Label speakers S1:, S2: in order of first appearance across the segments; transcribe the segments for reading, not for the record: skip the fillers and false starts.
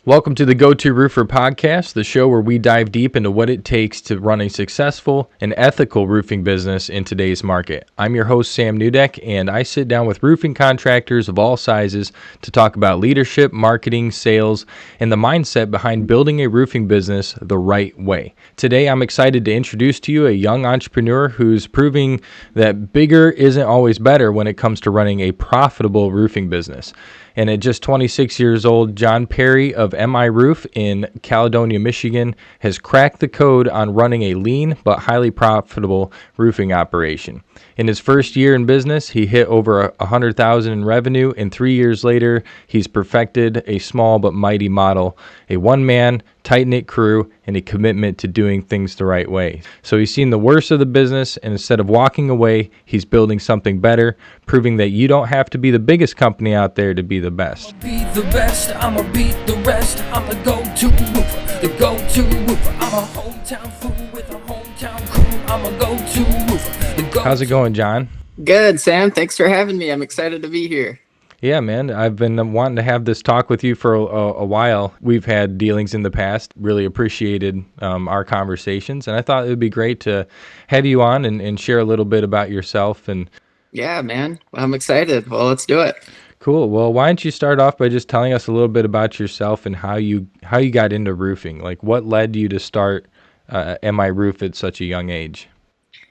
S1: Welcome to the Go2 Roofer Podcast, the show where we dive deep into what it takes to run a successful and ethical roofing business in today's market. I'm your host, Sam Neudeck, and I sit down with roofing contractors of all sizes to talk about leadership, marketing, sales, and the mindset behind building a roofing business the right way. Today, I'm excited to introduce to you a young entrepreneur who's proving that bigger isn't always better when it comes to running a profitable roofing business. And at just 26 years old, Jon Perry of MiRoof in Caledonia, Michigan, has cracked the code on running a lean but highly profitable roofing operation. In his first year in business, he hit over $100,000 in revenue, and 3 years later, he's perfected a small but mighty model, a one-man, tight-knit crew, and a commitment to doing things the right way. So he's seen the worst of the business, and instead of walking away, he's building something better, proving that you don't have to be the biggest company out there to be the best.
S2: Be the best, I'ma beat the rest. I'm the go-to roofer, the go-to roofer. I'm a hometown fool with a hometown crew. I'm a go-to roofer, the go-to.
S1: How's it going, Jon?
S3: Good, Sam. Thanks for having me. I'm excited to be here.
S1: Yeah, man. I've been wanting to have this talk with you for a while. We've had dealings in the past, really appreciated our conversations, and I thought it would be great to have you on and share a little bit about yourself. And
S3: Yeah, man. I'm excited. Well, let's do it.
S1: Cool. Well, why don't you start off by just telling us a little bit about yourself and how you got into roofing? Like, what led you to start MiRoof at such a young age?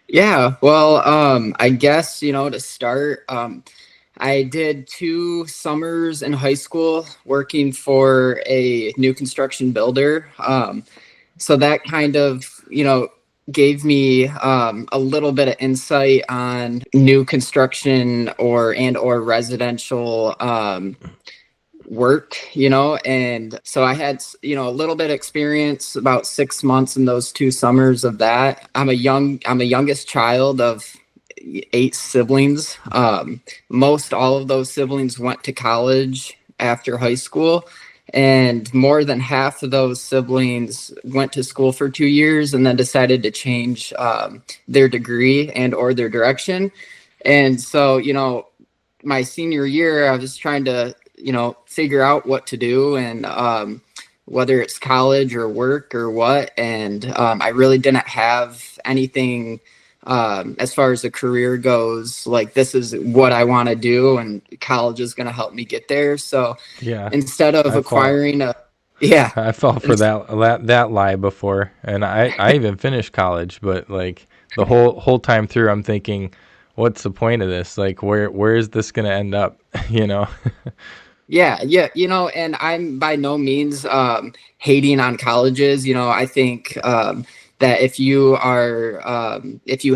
S3: Yeah, well, I guess, to start, I did 2 summers in high school working for a new construction builder. So that kind of, gave me a little bit of insight on new construction or residential work, and so I had, a little bit of experience, about 6 months in those 2 summers of that. I'm a youngest child of 8 siblings. Most all of those siblings went to college after high school, and more than half of those siblings went to school for 2 years and then decided to change their degree and or their direction. And so, my senior year, I was trying to, figure out what to do, and whether it's college or work or what. And I really didn't have anything as far as a career goes, like, this is what I want to do, and college is going to help me get there. So
S1: yeah,
S3: instead of
S1: I fell for that lie before, and I even finished college, but like the whole time through, I'm thinking, what's the point of this? Like, where is this going to end up?
S3: Yeah, and I'm by no means hating on colleges. I think that if you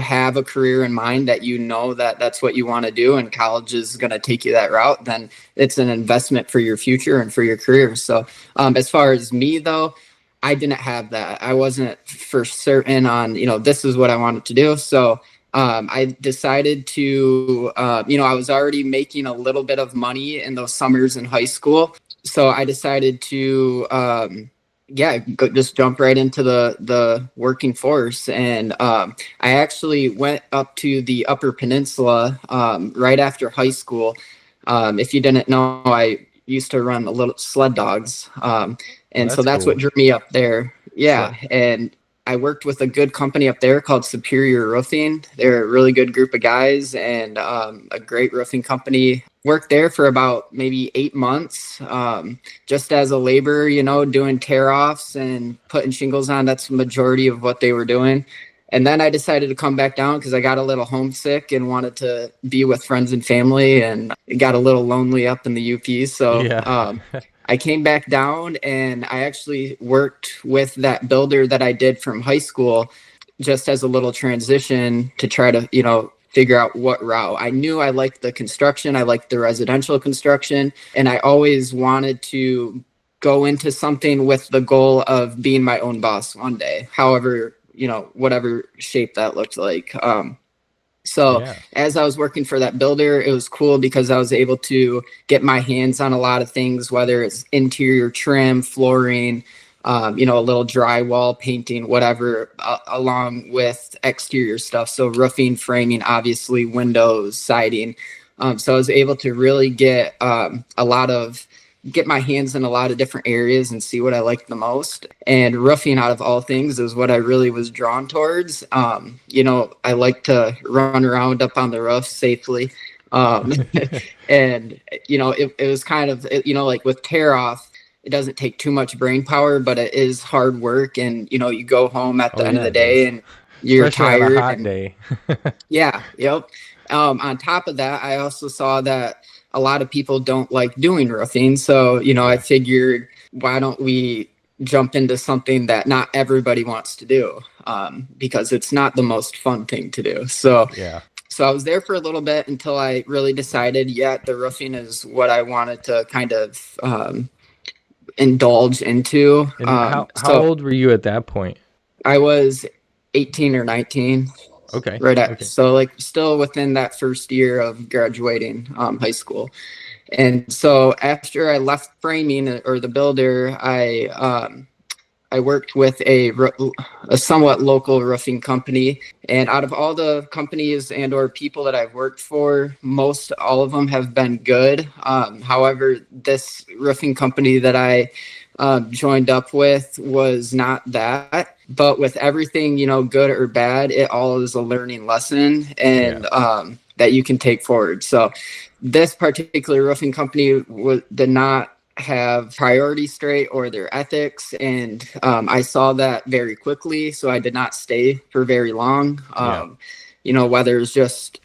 S3: have a career in mind, that that's what you want to do, and college is going to take you that route, then it's an investment for your future and for your career. So as far as me, though, I didn't have that. I wasn't for certain on, this is what I wanted to do. So I decided to, I was already making a little bit of money in those summers in high school. So I decided to, just jump right into the working force. And I actually went up to the Upper Peninsula right after high school. If you didn't know, I used to run a little sled dogs. So that's cool. What drew me up there. Yeah. Sure. And I worked with a good company up there called Superior Roofing. They're a really good group of guys, and a great roofing company. Worked there for about maybe 8 months, just as a laborer, doing tear-offs and putting shingles on. That's the majority of what they were doing. And then I decided to come back down because I got a little homesick and wanted to be with friends and family, and it got a little lonely up in the UP. So yeah. I came back down, and I actually worked with that builder that I did from high school just as a little transition to try to, figure out what route. I knew I liked the construction. I liked the residential construction, and I always wanted to go into something with the goal of being my own boss one day, however, whatever shape that looked like. As I was working for that builder, it was cool because I was able to get my hands on a lot of things, whether it's interior trim, flooring, a little drywall, painting, whatever, along with exterior stuff. So roofing, framing, obviously, windows, siding. So I was able to really get a lot of get my hands in a lot of different areas and see what I liked the most. And roofing, out of all things, is what I really was drawn towards. I like to run around up on the roof safely. And, it was kind of, like with tear off, it doesn't take too much brain power, but it is hard work. And, you go home at the end of the day and you're
S1: especially
S3: tired.
S1: On a hot day.
S3: Yeah. Yep. On top of that, I also saw that a lot of people don't like doing roofing. So, I figured, why don't we jump into something that not everybody wants to do? Because it's not the most fun thing to do. So I was there for a little bit until I really decided, the roofing is what I wanted to kind of indulge into.
S1: And how old were you at that point?
S3: I was 18 or 19.
S1: Okay.
S3: Right at, so like still within that first year of graduating high school. And so after I left framing or the builder, I worked with a somewhat local roofing company. And out of all the companies and or people that I've worked for, most all of them have been good. However, this roofing company that I joined up with was not that. But with everything, good or bad, it all is a learning lesson and that you can take forward. So this particular roofing company did not have priorities straight or their ethics. And I saw that very quickly. So I did not stay for very long, whether it's just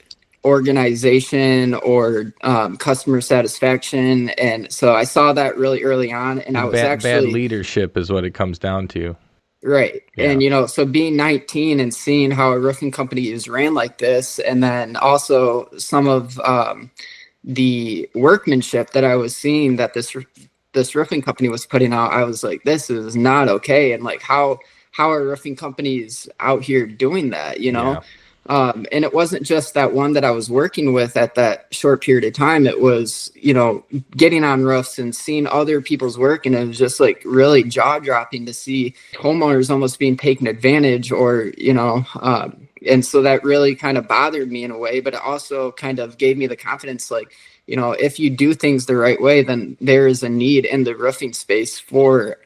S3: organization or customer satisfaction. And so I saw that really early on. And I was
S1: bad leadership is what it comes down to.
S3: Right. Yeah. And, so being 19 and seeing how a roofing company is ran like this, and then also some of the workmanship that I was seeing that this roofing company was putting out, I was like, this is not okay. And like, how are roofing companies out here doing that, And it wasn't just that one that I was working with at that short period of time. It was, getting on roofs and seeing other people's work. And it was just like really jaw dropping to see homeowners almost being taken advantage or, and so that really kind of bothered me in a way, but it also kind of gave me the confidence, like, if you do things the right way, then there is a need in the roofing space for,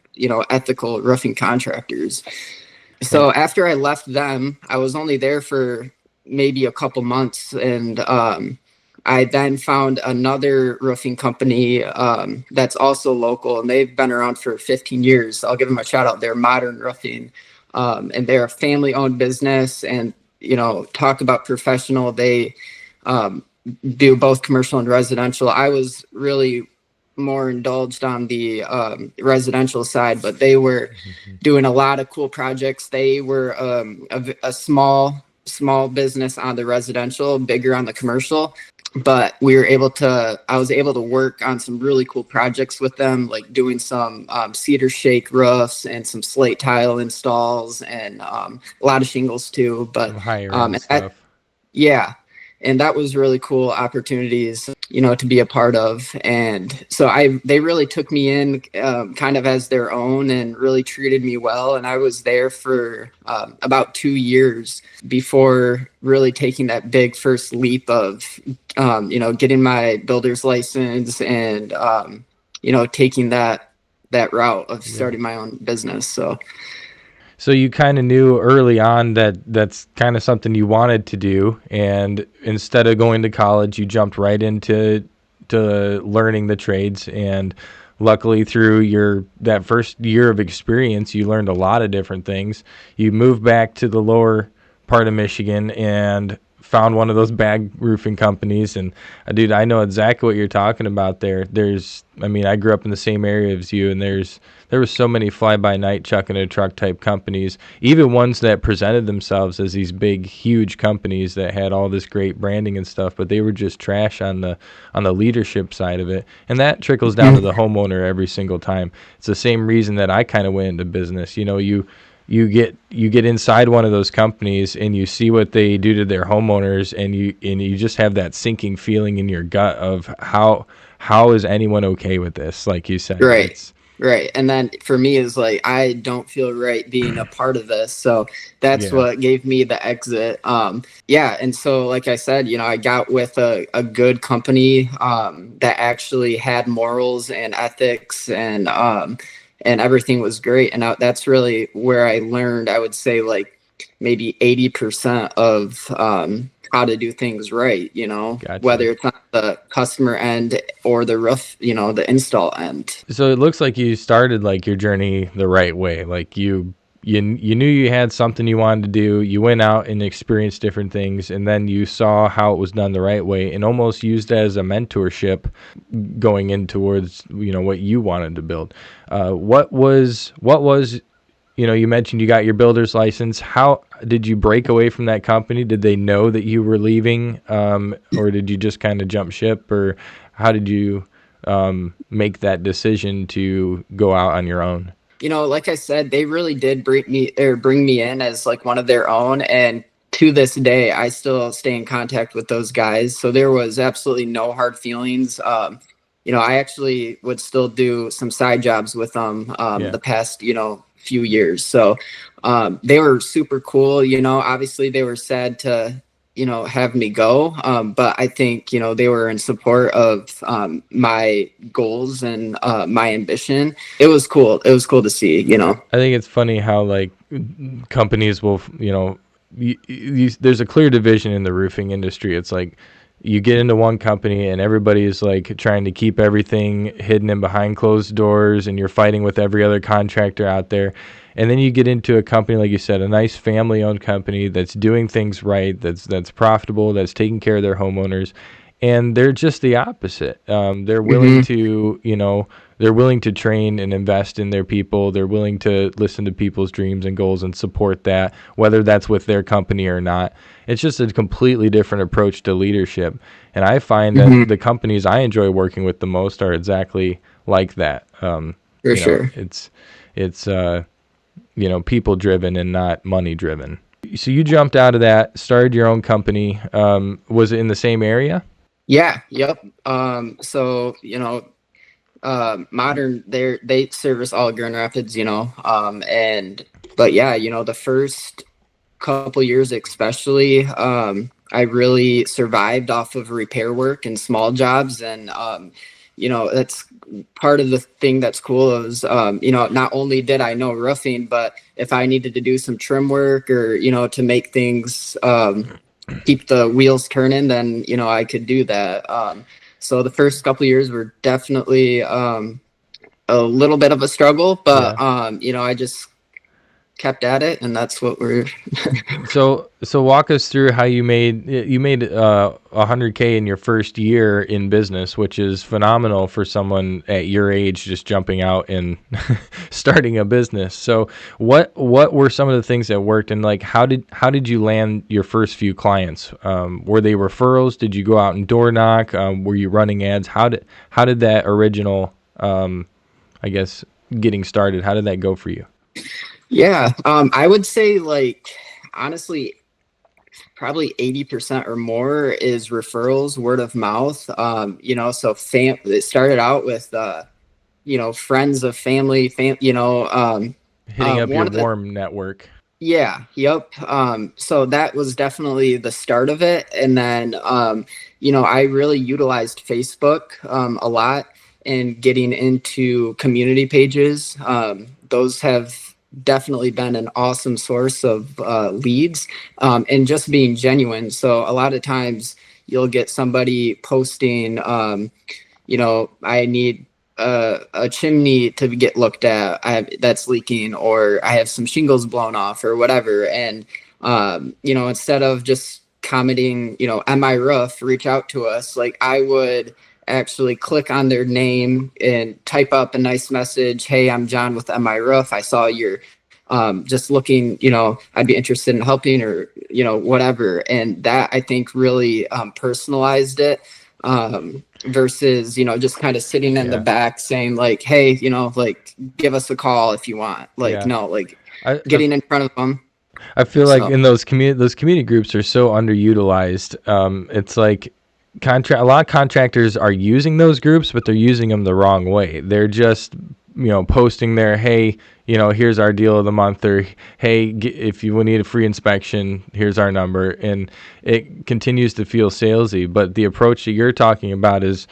S3: ethical roofing contractors. So after I left them, I was only there for maybe a couple months. And I then found another roofing company that's also local, and they've been around for 15 years. I'll give them a shout out. They're Modern Roofing, and they're a family-owned business. And, talk about professional. They do both commercial and residential. I was really more indulged on the residential side, but they were doing a lot of cool projects. They were a small business on the residential, bigger on the commercial, but I was able to work on some really cool projects with them, like doing some cedar shake roofs and some slate tile installs and a lot of shingles too, but
S1: higher end stuff.
S3: And that was really cool opportunities, to be a part of. And so they really took me in kind of as their own and really treated me well. And I was there for about 2 years before really taking that big first leap of, getting my builder's license and, taking that route of starting my own business.
S1: So you kind of knew early on that that's kind of something you wanted to do, and instead of going to college, you jumped right into learning the trades. And luckily, through that first year of experience, you learned a lot of different things. You moved back to the lower part of Michigan and found one of those bag roofing companies. And dude, I know exactly what you're talking about there. I grew up in the same area as you, and there were so many fly-by-night chuck in a truck type companies, even ones that presented themselves as these big, huge companies that had all this great branding and stuff, but they were just trash on the leadership side of it. And that trickles down to the homeowner every single time. It's the same reason that I kind of went into business. You get inside one of those companies and you see what they do to their homeowners, and you just have that sinking feeling in your gut of how is anyone okay with this? Like you said,
S3: right. Right. And then for me is like, I don't feel right being a part of this. So that's
S1: Yeah.
S3: what gave me the exit. Yeah. And so, like I said, I got with a good company that actually had morals and ethics, and everything was great. And that's really where I learned, I would say, like maybe 80% of how to do things right,
S1: Gotcha.
S3: whether it's on the customer end or the roof, the install end.
S1: So it looks like you started like your journey the right way. Like you knew you had something you wanted to do. You went out and experienced different things, and then you saw how it was done the right way, and almost used it as a mentorship going in towards what you wanted to build. What was you mentioned you got your builder's license. How did you break away from that company? Did they know that you were leaving, or did you just kind of jump ship, or how did you make that decision to go out on your own?
S3: Like I said, they really did bring me in as like one of their own. And to this day, I still stay in contact with those guys. So there was absolutely no hard feelings. I actually would still do some side jobs with them the past, few years. So they were super cool. Obviously they were sad to, have me go. But I think, they were in support of my goals and my ambition. It was cool. It was cool to see,
S1: I think it's funny how like companies will, there's a clear division in the roofing industry. It's like you get into one company and everybody is like trying to keep everything hidden and behind closed doors, and you're fighting with every other contractor out there. And then you get into a company, like you said, a nice family-owned company that's doing things right, that's profitable, that's taking care of their homeowners, and they're just the opposite. They're willing to, they're willing to train and invest in their people. They're willing to listen to people's dreams and goals and support that, whether that's with their company or not. It's just a completely different approach to leadership. And I find that the companies I enjoy working with the most are exactly like that.
S3: For sure.
S1: It's people driven and not money driven. So you jumped out of that, started your own company. Was it in the same area?
S3: Yeah. Yep. So, Modern, they service all Grand Rapids, but yeah, the first couple years, especially, I really survived off of repair work and small jobs. And, that's part of the thing that's cool is, not only did I know roofing, but if I needed to do some trim work or, to make things, keep the wheels turning, then, I could do that. So the first couple of years were definitely, a little bit of a struggle, but, I just kept at it, and that's what we're
S1: So walk us through how you made $100K in your first year in business, which is phenomenal for someone at your age just jumping out and starting a business. So what were some of the things that worked, and like how did you land your first few clients? Were they referrals? Did you go out and door knock? Were you running ads? How did that original getting started, how did that go for you?
S3: Yeah, I would say, like, honestly, probably 80% or more is referrals, word of mouth. So it started out with, friends of family, hitting
S1: up your warm network.
S3: Yeah, yep. So that was definitely the start of it. And then, I really utilized Facebook a lot and getting into community pages. Those have definitely been an awesome source of leads, and just being genuine. So a lot of times you'll get somebody posting, I need a chimney to get looked at, that's leaking, or I have some shingles blown off or whatever. And, instead of just commenting, MiRoof, reach out to us, like I would actually click on their name and type up a nice message. Hey, I'm Jon with MiRoof. I saw you're just looking, I'd be interested in helping, or, whatever. And that, I think, really personalized it, versus, just kind of sitting in the back saying like, hey, like, give us a call if you want. Like, no, like getting in front of them.
S1: I feel like in those community groups are so underutilized. It's like, a lot of contractors are using those groups, but they're using them the wrong way. They're just posting there, hey, here's our deal of the month, or hey, if you need a free inspection, here's our number. And it continues to feel salesy. But the approach that you're talking about is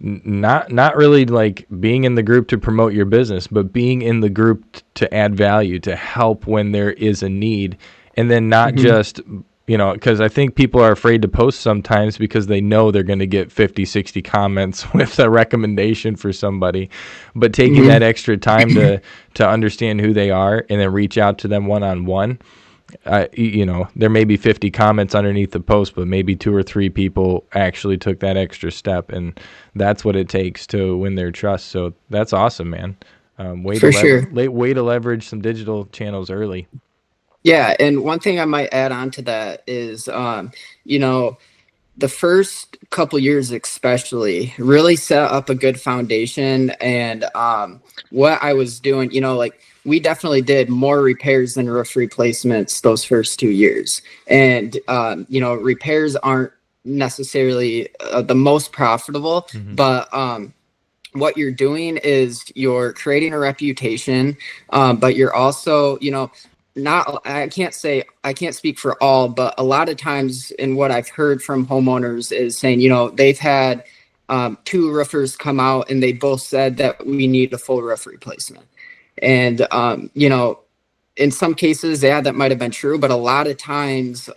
S1: not really like being in the group to promote your business, but being in the group to add value, to help when there is a need. And then not just, because I think people are afraid to post sometimes because they know they're going to get 50, 60 comments with a recommendation for somebody. But taking that extra time to understand who they are and then reach out to them one-on-one. There may be 50 comments underneath the post, but maybe 2 or 3 people actually took that extra step, and that's what it takes to win their trust. So that's awesome, man. Way to leverage some digital channels early.
S3: Yeah, and one thing I might add on to that is, the first couple years especially really set up a good foundation. And what I was doing, we definitely did more repairs than roof replacements those first 2 years. And, repairs aren't necessarily the most profitable, but what you're doing is you're creating a reputation, but you're also, I can't speak for all, but a lot of times in what I've heard from homeowners is saying, they've had 2 roofers come out and they both said that we need a full roof replacement. And, in some cases, yeah, that might've been true, but a lot of times,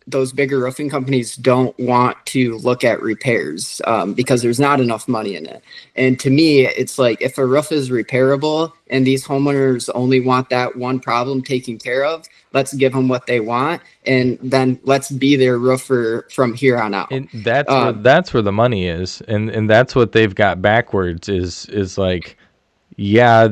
S3: those bigger roofing companies don't want to look at repairs, because there's not enough money in it. And to me, it's like, if a roof is repairable and these homeowners only want that one problem taken care of, let's give them what they want. And then let's be their roofer from here on out.
S1: And that's where the money is. And that's what they've got backwards is like, yeah,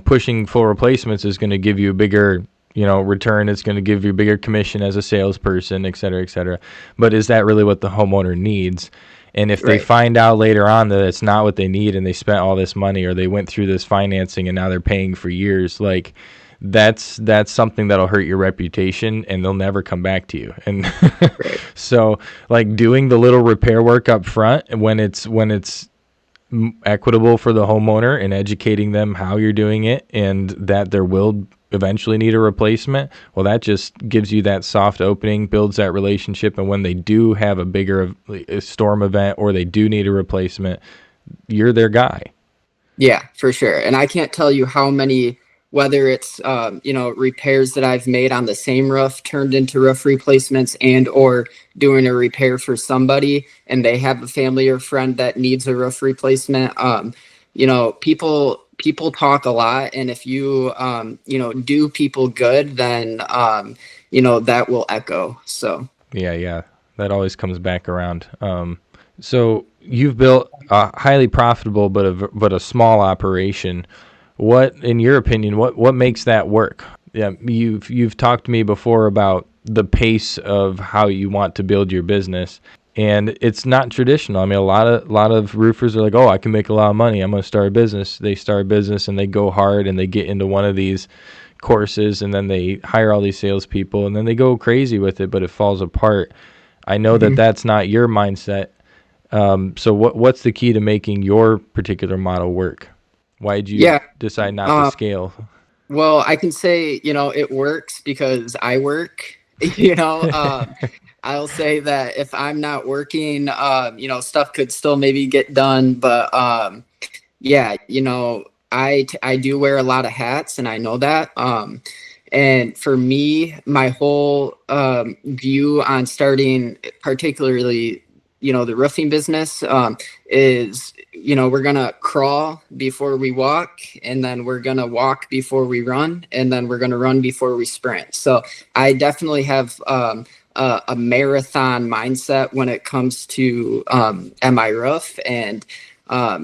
S1: pushing full replacements is going to give you a bigger, return. It's going to give you a bigger commission as a salesperson, et cetera, et cetera. But is that really what the homeowner needs? And if they find out later on that it's not what they need and they spent all this money or they went through this financing and now they're paying for years, like that's something that'll hurt your reputation and they'll never come back to you. And so like doing the little repair work up front when it's equitable for the homeowner and educating them how you're doing it and that there will eventually need a replacement, well, that just gives you that soft opening, builds that relationship, and when they do have a bigger storm event or they do need a replacement, you're their guy.
S3: Yeah, for sure. And I can't tell you how many, whether it's repairs that I've made on the same roof turned into roof replacements, and or doing a repair for somebody and they have a family or friend that needs a roof replacement. People talk a lot, and if you do people good, then that will echo. So
S1: yeah, that always comes back around. So you've built a highly profitable but a small operation. What, in your opinion, what makes that work? Yeah, you've talked to me before about the pace of how you want to build your business. And it's not traditional. I mean, a lot of roofers are like, oh, I can make a lot of money, I'm going to start a business. They start a business and they go hard and they get into one of these courses and then they hire all these salespeople and then they go crazy with it, but it falls apart. I know that that's not your mindset. So what's the key to making your particular model work? Why did you decide not to scale?
S3: Well, I can say, it works because I work, I'll say that if I'm not working, stuff could still maybe get done. But I do wear a lot of hats, and I know that. And for me, my whole view on starting, particularly, the roofing business is, we're going to crawl before we walk, and then we're going to walk before we run, and then we're going to run before we sprint. So I definitely have a marathon mindset when it comes to MiRoof. And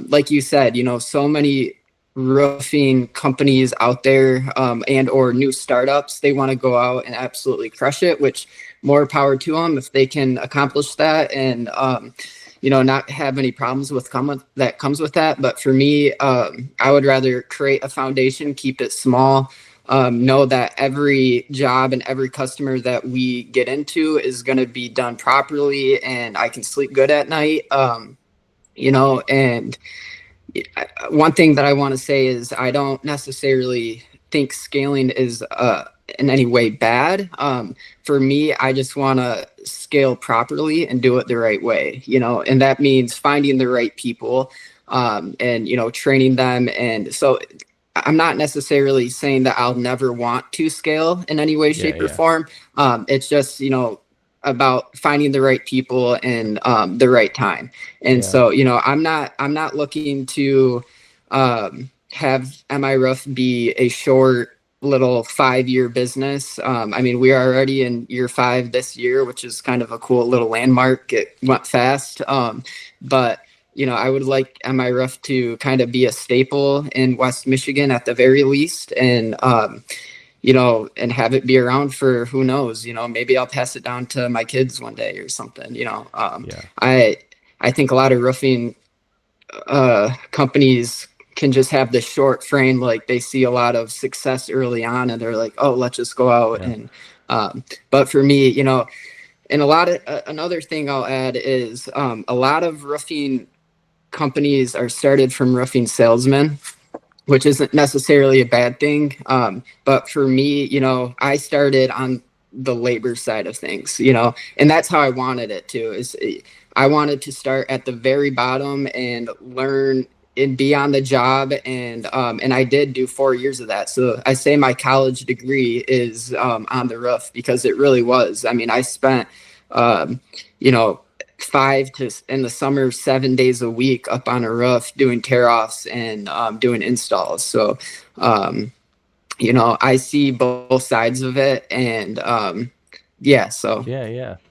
S3: like you said, so many roofing companies out there and or new startups, they want to go out and absolutely crush it, which more power to them if they can accomplish that and not have any problems that comes with that. But for me, I would rather create a foundation, keep it small, know that every job and every customer that we get into is going to be done properly and I can sleep good at night, and one thing that I want to say is I don't necessarily think scaling is in any way bad. For me, I just want to scale properly and do it the right way, and that means finding the right people, and, training them. And so I'm not necessarily saying that I'll never want to scale in any way, shape, or form. It's just, about finding the right people and the right time. And so, I'm not looking to have MiRoof be a short little 5-year business. I mean, we are already in year 5 this year, which is kind of a cool little landmark. It went fast. But I would like MiRoof to kind of be a staple in West Michigan at the very least. And, and have it be around for who knows, maybe I'll pass it down to my kids one day or something, I think a lot of roofing companies can just have this short frame. Like they see a lot of success early on and they're like, oh, let's just go out. And, but for me, and another thing I'll add is, a lot of roofing companies are started from roofing salesmen, which isn't necessarily a bad thing. But for me, I started on the labor side of things, and that's how I wanted it to. I wanted to start at the very bottom and learn and be on the job. And I did do 4 years of that. So I say my college degree is on the roof, because it really was. I mean, I spent, 5 to, in the summer, 7 days a week up on a roof doing tear offs and doing installs. So, I see both sides of it. And
S1: Yeah,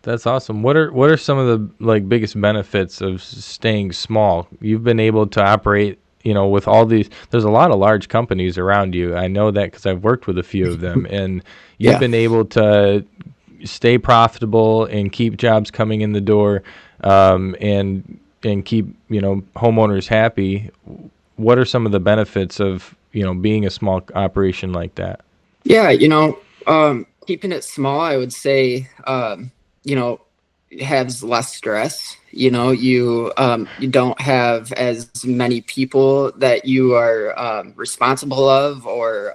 S1: that's awesome. What are some of the biggest benefits of staying small? You've been able to operate, with all these. There's a lot of large companies around you. I know that because I've worked with a few of them, and you've been able to stay profitable and keep jobs coming in the door, and keep homeowners happy. What are some of the benefits of being a small operation like that?
S3: Yeah, keeping it small, I would say, has less stress. You don't have as many people that you are responsible of, or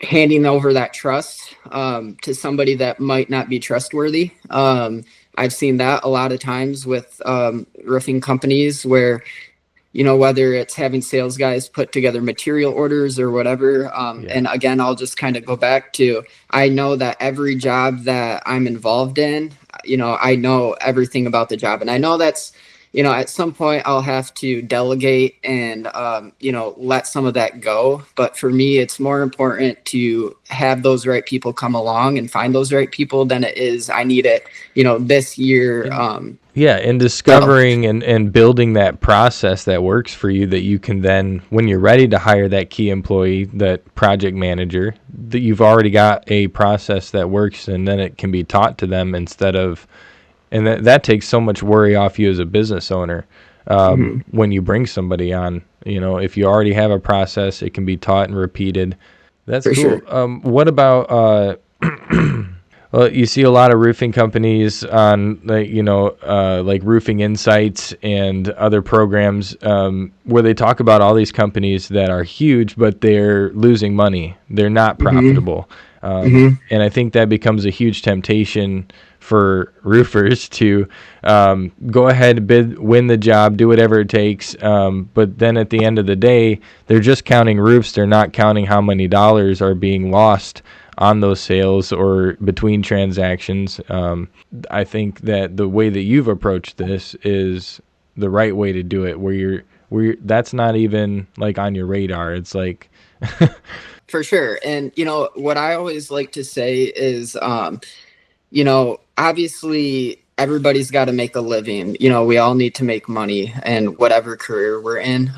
S3: handing over that trust to somebody that might not be trustworthy. I've seen that a lot of times with roofing companies where, whether it's having sales guys put together material orders or whatever. And again, I'll just kind of go back to, I know that every job that I'm involved in, I know everything about the job. And I know that's, at some point I'll have to delegate and, let some of that go. But for me, it's more important to have those right people come along and find those right people than it is, I need it, this year.
S1: And discovering and building that process that works for you, that you can then, when you're ready to hire that key employee, that project manager, that you've already got a process that works, and then it can be taught to them instead of, and that takes so much worry off you as a business owner. When you bring somebody on, if you already have a process, it can be taught and repeated. That's
S3: for
S1: cool.
S3: Sure.
S1: What about, well, you see a lot of roofing companies on, like Roofing Insights and other programs, where they talk about all these companies that are huge, but they're losing money. They're not profitable. And I think that becomes a huge temptation for roofers to go ahead, win the job, do whatever it takes. But then at the end of the day, they're just counting roofs. They're not counting how many dollars are being lost on those sales or between transactions. I think that the way that you've approached this is the right way to do it, where you're that's not even like on your radar. It's like
S3: for sure. And what I always like to say is, obviously everybody's got to make a living. We all need to make money in whatever career we're in.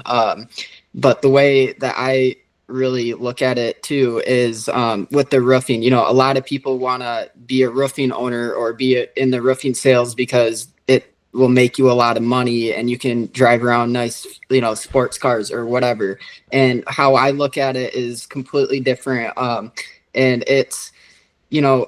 S3: But the way that I really look at it too is with the roofing, a lot of people want to be a roofing owner or be in the roofing sales because it will make you a lot of money and you can drive around nice, sports cars or whatever. And how I look at it is completely different. And it's,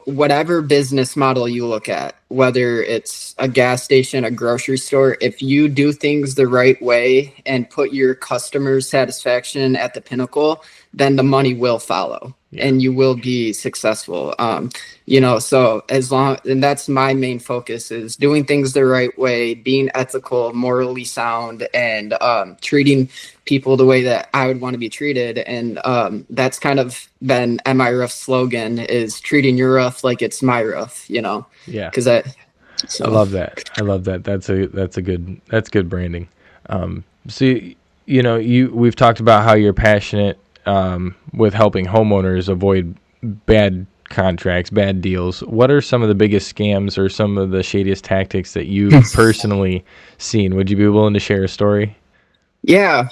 S3: whatever business model you look at, whether it's a gas station, a grocery store, if you do things the right way and put your customer satisfaction at the pinnacle, then the money will follow and you will be successful. So and that's my main focus, is doing things the right way, being ethical, morally sound, and treating people the way that I would want to be treated. And that's kind of been MiRoof's slogan, is treating your roof like it's my roof,
S1: Yeah.
S3: Because
S1: I love that. That's good branding. So we've talked about how you're passionate with helping homeowners avoid bad contracts, bad deals. What are some of the biggest scams or some of the shadiest tactics that you've personally seen? Would you be willing to share a story?
S3: Yeah.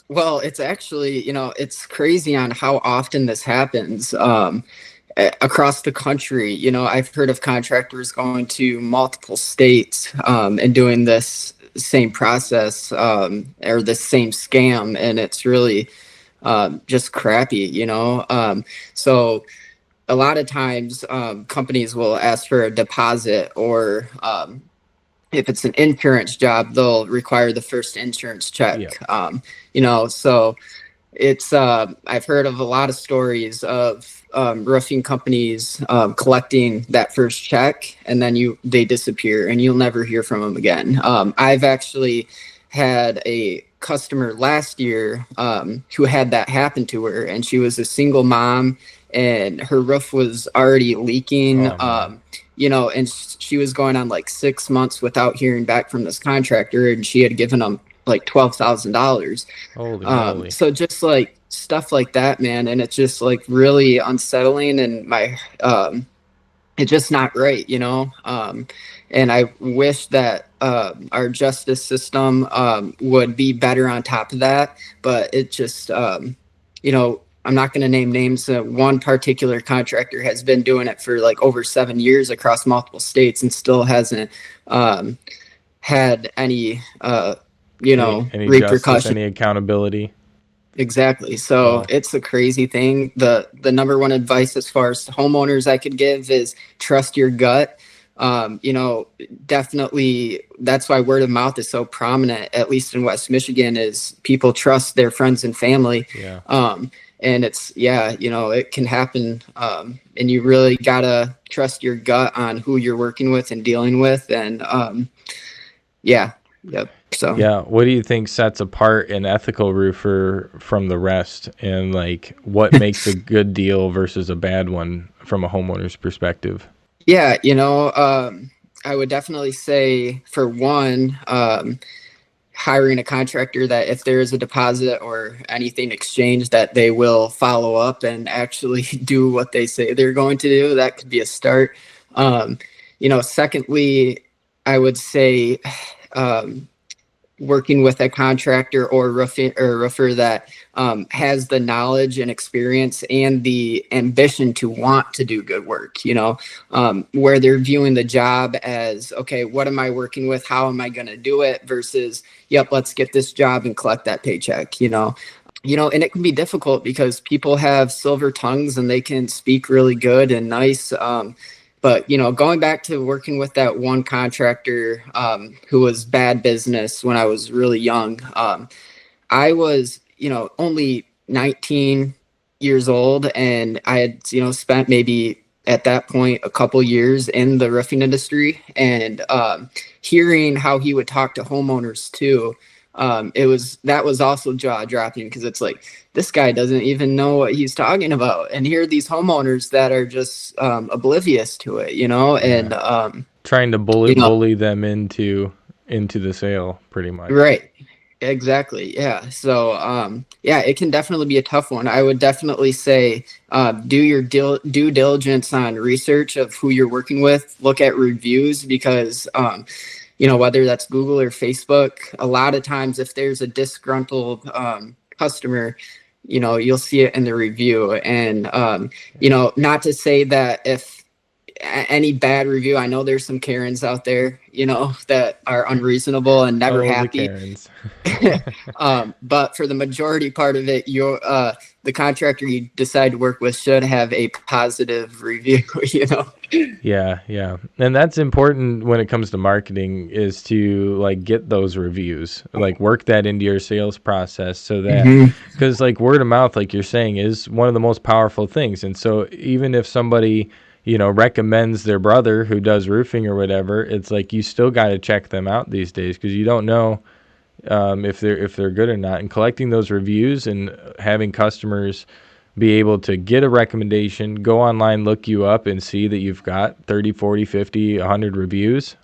S3: Well, it's actually, it's crazy on how often this happens across the country. I've heard of contractors going to multiple states and doing this same process or the same scam, and it's really just crappy, so a lot of times companies will ask for a deposit, or if it's an insurance job, they'll require the first insurance check. So it's I've heard of a lot of stories of roofing companies collecting that first check, and then they disappear and you'll never hear from them again. I've actually had a customer last year who had that happen to her, and she was a single mom, and her roof was already leaking. And she was going on like 6 months without hearing back from this contractor, and she had given them like $12,000.
S1: Holy moly.
S3: So just like stuff like that, man, and it's just like really unsettling, and it's just not right, and I wish that our justice system would be better on top of that, but it just I'm not going to name names. One particular contractor has been doing it for like over 7 years across multiple states and still hasn't had any repercussions,
S1: justice, any accountability.
S3: Exactly. So It's a crazy thing. The number one advice as far as homeowners I could give is trust your gut. Definitely, that's why word of mouth is so prominent, at least in West Michigan, is people trust their friends and family. And it's, it can happen. And you really gotta trust your gut on who you're working with and dealing with. And So
S1: what do you think sets apart an ethical roofer from the rest, and like what makes a good deal versus a bad one from a homeowner's perspective?
S3: Yeah, I would definitely say, for one, hiring a contractor that if there is a deposit or anything exchanged, that they will follow up and actually do what they say they're going to do. That could be a start. Secondly, I would say working with a contractor or roofer that has the knowledge and experience and the ambition to want to do good work, where they're viewing the job as, okay, what am I working with? How am I going to do it? Versus, yep, let's get this job and collect that paycheck, and it can be difficult because people have silver tongues and they can speak really good and nice. But, going back to working with that one contractor who was bad business when I was really young, I was, only 19 years old, and I had, spent maybe at that point a couple years in the roofing industry, and hearing how he would talk to homeowners too. That was also jaw dropping, because it's like, this guy doesn't even know what he's talking about. And here are these homeowners that are just oblivious to it, and
S1: trying to bully them into the sale, pretty much.
S3: Right. Exactly. Yeah. So, it can definitely be a tough one. I would definitely say do your due diligence on research of who you're working with. Look at reviews, because whether that's Google or Facebook, a lot of times if there's a disgruntled customer, you'll see it in the review. And, not to say that if any bad review, I know there's some Karens out there, that are unreasonable and never happy. But for the majority part of it, the contractor you decide to work with should have a positive review,
S1: Yeah. And that's important when it comes to marketing, is to like get those reviews, like work that into your sales process, so that,
S3: Mhm.
S1: because like word of mouth, like you're saying, is one of the most powerful things. And so even if somebody, recommends their brother who does roofing or whatever, it's like you still got to check them out these days, because you don't know if they're good or not. And collecting those reviews and having customers be able to get a recommendation, go online, look you up, and see that you've got 30, 40, 50, 100 reviews,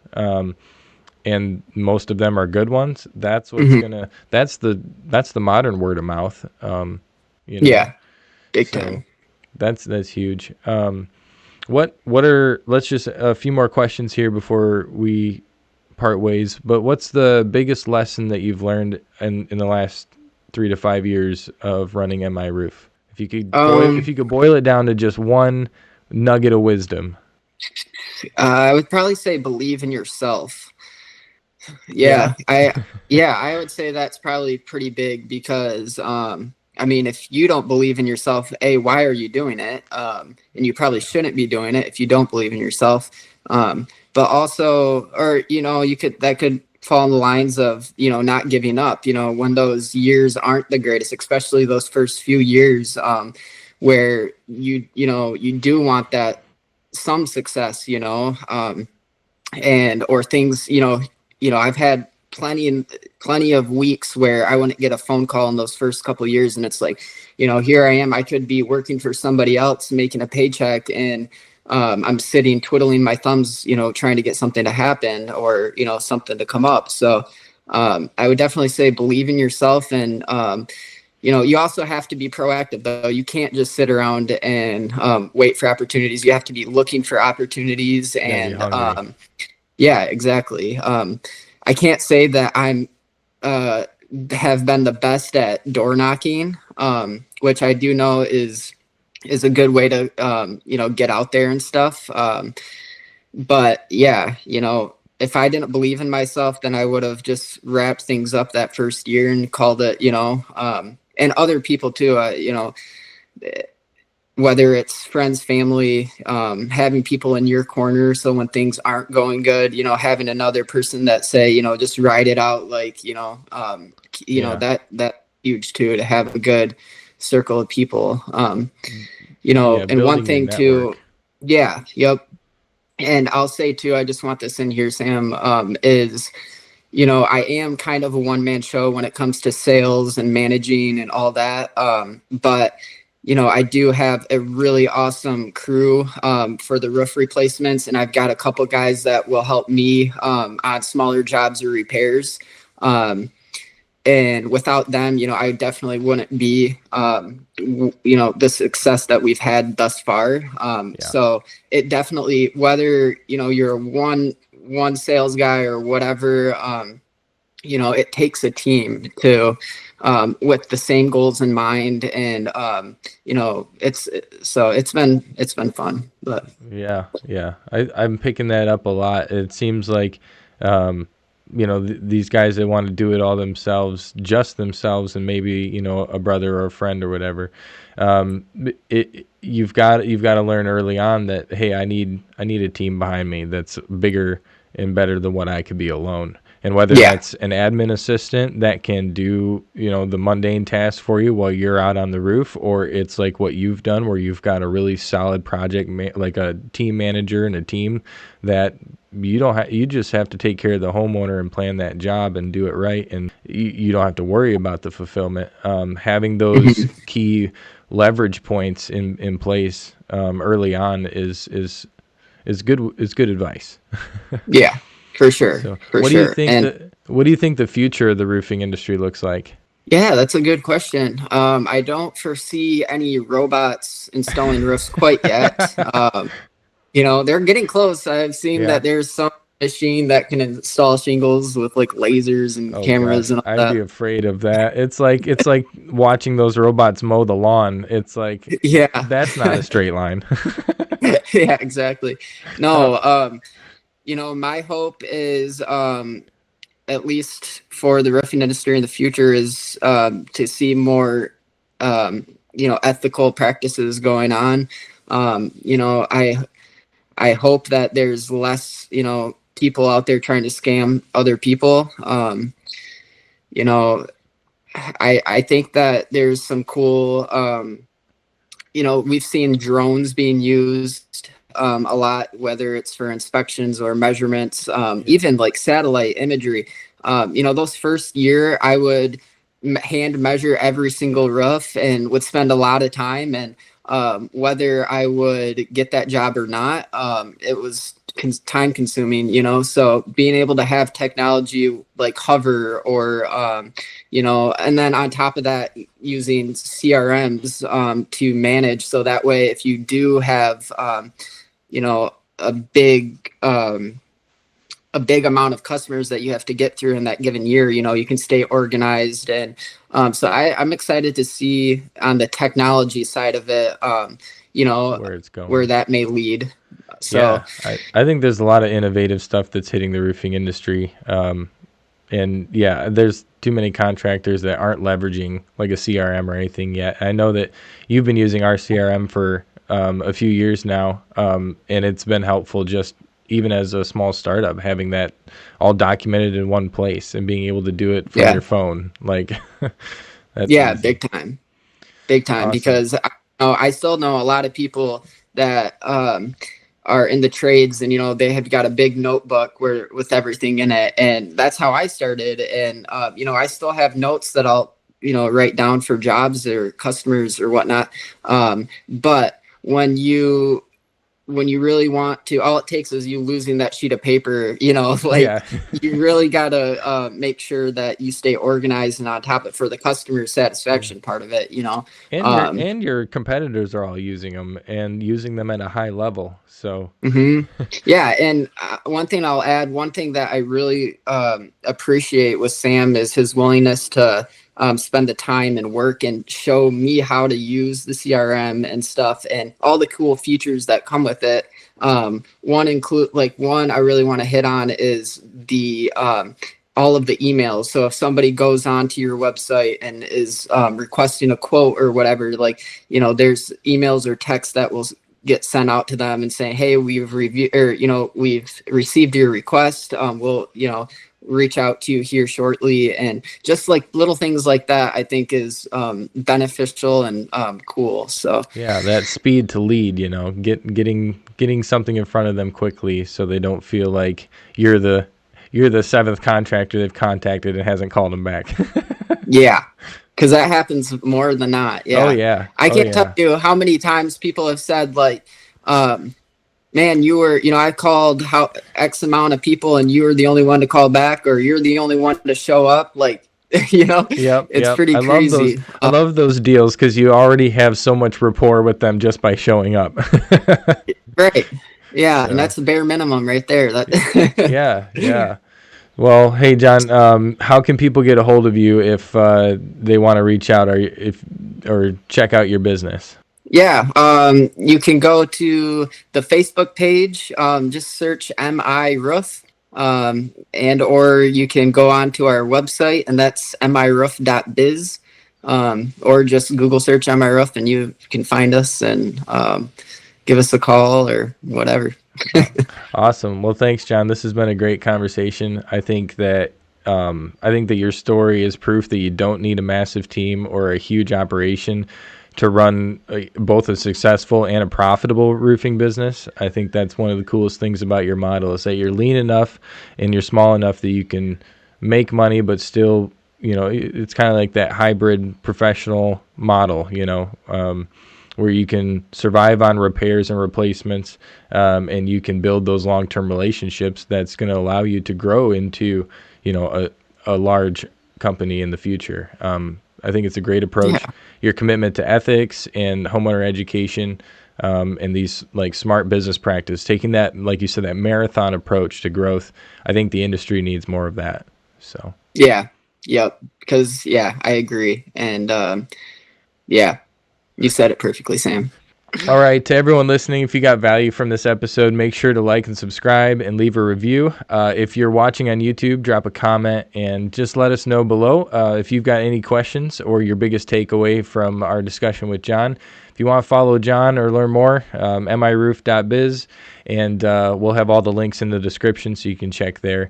S1: and most of them are good ones. That's what's
S3: Mhm.
S1: gonna. That's the modern word of mouth. You know,
S3: Yeah, big
S1: so
S3: time.
S1: that's huge. What are, let's just a few more questions here before we part ways. But what's the biggest lesson that you've learned in the last 3 to 5 years of running MiRoof? If
S3: Um,
S1: you could boil it down to just one nugget of wisdom.
S3: I would probably say believe in yourself.
S1: Yeah.
S3: I would say that's probably pretty big because I mean, if you don't believe in yourself, why are you doing it? And you probably shouldn't be doing it if you don't believe in yourself. But also, or that could fall in the lines of not giving up. When those years aren't the greatest, especially those first few years, where you do want that some success, and or things, I've had plenty of weeks where I wouldn't get a phone call in those first couple of years, and it's like, here I am, I could be working for somebody else making a paycheck, and I'm sitting twiddling my thumbs, trying to get something to happen, or something to come up. So I would definitely say believe in yourself, and you also have to be proactive, though. You can't just sit around and wait for opportunities. You have to be looking for opportunities.
S1: You gotta be
S3: And
S1: hungry.
S3: yeah, exactly. I can't say that I'm have been the best at door knocking, which I do know is a good way to get out there and stuff. But yeah, if I didn't believe in myself, then I would have just wrapped things up that first year and called it, and other people too, whether it's friends, family, having people in your corner. So when things aren't going good, having another person that say, just ride it out. Like,
S1: Yeah.
S3: that huge too, to have a good circle of people.
S1: Yeah,
S3: And one
S1: building your
S3: thing too,
S1: network.
S3: yeah, yep. And I'll say too, I just want this in here, Sam, is, I am kind of a one-man show when it comes to sales and managing and all that. But I do have a really awesome crew for the roof replacements, and I've got a couple guys that will help me on smaller jobs or repairs. And without them, I definitely wouldn't be, the success that we've had thus far.
S1: Yeah.
S3: So it definitely, whether, you're one sales guy or whatever, it takes a team to, with the same goals in mind. And, it's been fun, but
S1: Yeah. I'm picking that up a lot. It seems like, these guys that want to do it all themselves, just themselves, and maybe, a brother or a friend or whatever. You've got to learn early on that, hey, I need a team behind me that's bigger and better than what I could be alone. And whether
S3: yeah.
S1: that's an admin assistant that can do, the mundane tasks for you while you're out on the roof, or it's like what you've done where you've got a really solid project, like a team manager and a team that you just have to take care of the homeowner and plan that job and do it right. And you don't have to worry about the fulfillment. Having those key leverage points in place early on is good advice.
S3: Yeah, for sure.
S1: So
S3: For
S1: what do you
S3: sure.
S1: think
S3: And
S1: the future of the roofing industry looks like?
S3: yeah, that's a good question. I don't foresee any robots installing roofs quite yet. They're getting close. I've seen
S1: Yeah.
S3: that there's some machine that can install shingles with like lasers and
S1: Oh
S3: cameras
S1: gosh,
S3: and all
S1: I'd be
S3: that.
S1: afraid of that. It's like watching those robots mow the lawn. It's like
S3: Yeah.
S1: that's not a straight line.
S3: Yeah, exactly. No, my hope is, at least for the roofing industry in the future, is to see more, ethical practices going on. I I hope that there's less, people out there trying to scam other people. You know, I think that there's some cool, we've seen drones being used a lot, whether it's for inspections or measurements, even like satellite imagery. Those first year I would hand measure every single roof and would spend a lot of time, and whether I would get that job or not, it was time consuming, so being able to have technology like Hover or, and then on top of that, using CRMs to manage. So that way, if you do have, a big amount of customers that you have to get through in that given year, you can stay organized. And so I'm excited to see on the technology side of it,
S1: where it's going,
S3: where that may lead. So
S1: yeah, I think there's a lot of innovative stuff that's hitting the roofing industry. And yeah, there's too many contractors that aren't leveraging like a CRM or anything yet. I know that you've been using our CRM for a few years now, and it's been helpful just even as a small startup, having that all documented in one place and being able to do it from your phone. Like, that's easy.
S3: Big time. Awesome. Because I still know a lot of people that are in the trades, and they have got a big notebook with everything in it, and that's how I started. And I still have notes that I'll write down for jobs or customers or whatnot. But when you really want to, all it takes is you losing that sheet of paper, you really got to make sure that you stay organized and on top of it for the customer satisfaction part of it,
S1: And your competitors are all using them and using them at a high level. So,
S3: yeah. And one thing I'll add, one thing that I really appreciate with Sam is his willingness to spend the time and work and show me how to use the CRM and stuff and all the cool features that come with it. One I really want to hit on is the all of the emails. So if somebody goes onto your website and is requesting a quote or whatever, there's emails or texts that will get sent out to them and saying, hey, we've reviewed, or we've received your request. We'll reach out to you here shortly. And just like little things like that, I think is beneficial and cool. So
S1: yeah, that speed to lead, getting something in front of them quickly so they don't feel like you're the seventh contractor they've contacted and hasn't called them back.
S3: Yeah, because that happens more than not. Yeah.
S1: Oh yeah.
S3: I can't tell you how many times people have said like, man, you were, I called X amount of people and you were the only one to call back, or you're the only one to show up. Like, it's pretty crazy.
S1: I love those deals because you already have so much rapport with them just by showing up.
S3: Right. Yeah. So. And that's the bare minimum right there.
S1: Yeah. Well, hey, Jon, how can people get a hold of you if they want to reach out or check out your business?
S3: Yeah, you can go to the Facebook page, just search MiRoof, and or you can go on to our website, and that's miroof.biz, or just Google search MiRoof, and you can find us and give us a call or whatever.
S1: Awesome. Well, thanks, Jon. This has been a great conversation. I think that your story is proof that you don't need a massive team or a huge operation to run both a successful and a profitable roofing business. I think that's one of the coolest things about your model is that you're lean enough and you're small enough that you can make money, but still, it's kind of like that hybrid professional model, where you can survive on repairs and replacements, and you can build those long-term relationships that's going to allow you to grow into, a large company in the future. I think it's a great approach. Yeah. Your commitment to ethics and homeowner education, and these like smart business practice, taking that, like you said, that marathon approach to growth. I think the industry needs more of that. So
S3: yeah, yep. Because I agree, and you said it perfectly, Sam.
S1: All right, to everyone listening, if you got value from this episode, make sure to like and subscribe and leave a review. If you're watching on YouTube, drop a comment and just let us know below if you've got any questions or your biggest takeaway from our discussion with Jon. If you want to follow Jon or learn more, miroof.biz. And we'll have all the links in the description so you can check there.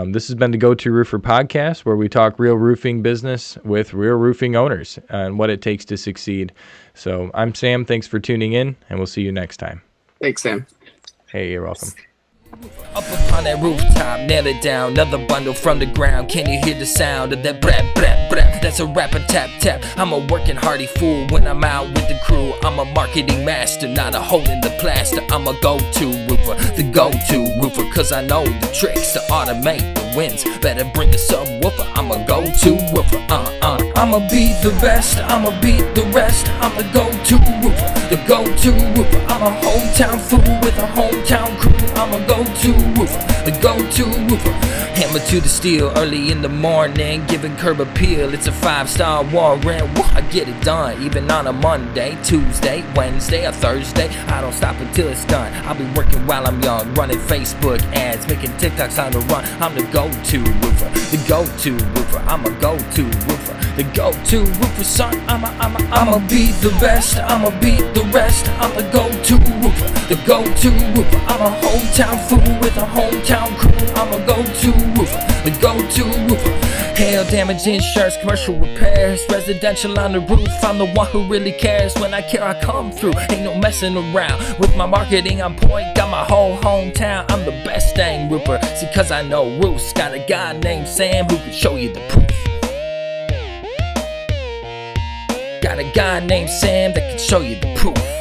S1: This has been the Go2 Roofer Podcast, where we talk real roofing business with real roofing owners and what it takes to succeed. So I'm Sam. Thanks for tuning in, and we'll see you next time.
S3: Thanks, Sam.
S1: Hey, you're welcome.
S2: Up upon that rooftop, nail it down. Another bundle from the ground. Can you hear the sound of that brap, brap, brap? That's a rapper tap, tap. I'm a working hardy fool when I'm out with the crew. I'm a marketing master, not a hole in the plaster. I'm a go-to roofer, the go-to roofer. Cause I know the tricks to automate the wins. Better bring a subwoofer. I'm a go-to roofer. I'ma be the best. I'ma beat the rest. I'm the go-to roofer, the go-to roofer. I'm a hometown fool with a hometown crew. I'm a go-to roofer, the go-to roofer. Hammer to the steel early in the morning, giving curb appeal. It's a 5-star warrant. Woo, I get it done, even on a Monday, Tuesday, Wednesday, or Thursday. I don't stop until it's done. I'll be working while I'm young, running Facebook ads, making TikToks on the run. I'm the go-to roofer, the go-to roofer. I'm a go-to roofer, the go-to roofer, son. I'ma be the best. I'ma beat the rest. I'm the go-to roofer, the go-to roofer. I'm a hometown fool with a hometown crew. I'm a go-to roofer, the go-to roofer. Hail damage insurance, commercial repairs, residential on the roof. I'm the one who really cares. When I care, I come through. Ain't no messing around with my marketing on point. Got my whole hometown. I'm the best dang roofer. See, cause I know roofs. Got a guy named Sam who can show you the proof. Got a guy named Sam that can show you the proof.